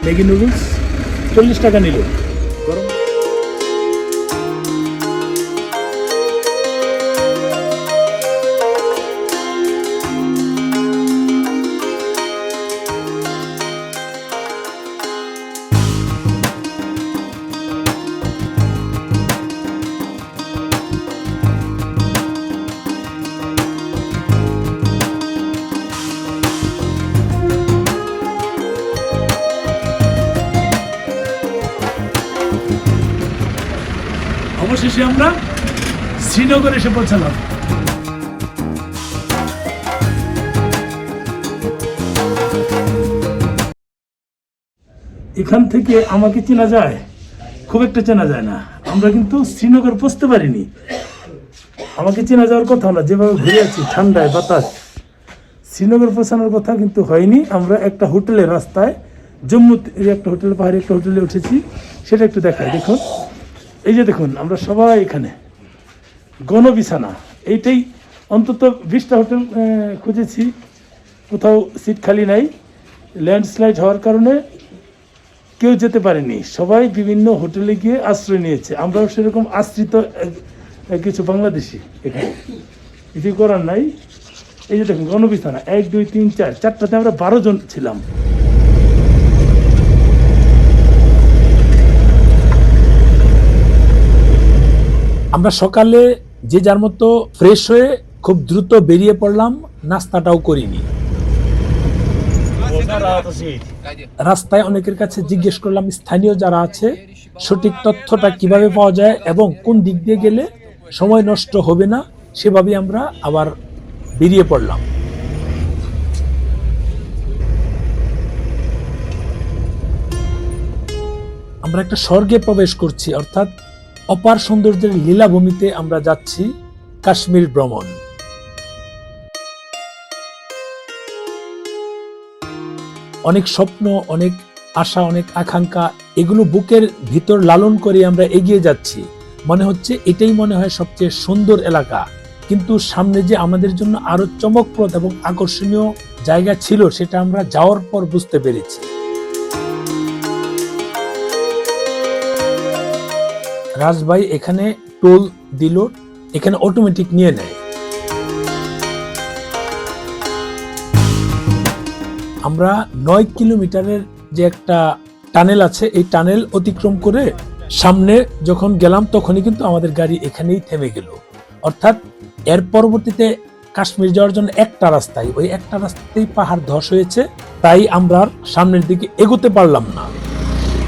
Maggi noodles 40 টাকা নিল। গরম অবশেষে আমরা শ্রীনগর এসে পৌঁছালাম। এখান থেকে আমাকে চেনা যায়? খুব একটা চেনা যায় না। আমরা কিন্তু শ্রীনগর পৌঁছতে পারিনি। আমাকে চেনা যাওয়ার কথা না, যেভাবে ঘুরে আছি ঠান্ডায় বাতাস, শ্রীনগর পৌঁছানোর কথা কিন্তু হয়নি। আমরা একটা হোটেলের রাস্তায় জম্মুতে একটা হোটেলে, পাহাড়ি একটা হোটেলে উঠেছি, সেটা একটু দেখাই। দেখুন, এই যে দেখুন, আমরা সবাই এখানে গণবিছানা। এইটাই অন্তত 20টা হোটেল খুঁজেছি, কোথাও সিট খালি নাই। ল্যান্ডস্লাইড হওয়ার কারণে কেউ যেতে পারেনি, সবাই বিভিন্ন হোটেলে গিয়ে আশ্রয় নিয়েছে। আমরাও সেরকম আশ্রিত কিছু বাংলাদেশি এখানে, কিছু করার নাই। এই যে দেখুন গণবিছানা 1 2 3 4, 4টাতে আমরা 12 জন ছিলাম। আমরা সকালে যে যার মতো ফ্রেশ হয়ে খুব দ্রুত বেরিয়ে পড়লাম, নাস্তাটাও করিনি। রাস্তায় অনেকের কাছে জিজ্ঞেস করলাম স্থানীয় যারা আছে সঠিক তথ্যটা কিভাবে পাওয়া যায় এবং কোন দিক দিয়ে গেলে সময় নষ্ট হবে না, সেভাবে আমরা আবার বেরিয়ে পড়লাম। আমরা একটা স্বর্গে প্রবেশ করছি, অর্থাৎ অপার সৌন্দর্যের লীলাভূমিতে আমরা যাচ্ছি। কাশ্মীর ভ্রমণ। অনেক স্বপ্ন, অনেক আশা, অনেক আকাঙ্ক্ষা, এগুলো বুকের ভিতর লালন করে আমরা এগিয়ে যাচ্ছি। মনে হচ্ছে এটাই মনে হয় সবচেয়ে সুন্দর এলাকা, কিন্তু সামনে যে আমাদের জন্য আরো চমকপ্রদ এবং আকর্ষণীয় জায়গা ছিল সেটা আমরা যাওয়ার পর বুঝতে পেরেছি। রাজভাই এখানে টোল দিল, এখানে অটোমেটিক নিয়ে নেয়। আমরা 9 কিলোমিটারের যে একটা টানেল আছে, এই টানেল অতিক্রম করে সামনে যখন গেলাম তখনই কিন্তু আমাদের গাড়ি এখানেই থেমে গেল। অর্থাৎ এর পরবর্তীতে কাশ্মীর যাওয়ার জন্য একটা রাস্তায়, ওই একটা রাস্তাতেই পাহাড় ধস হয়েছে, তাই আমরা সামনের দিকে এগোতে পারলাম না।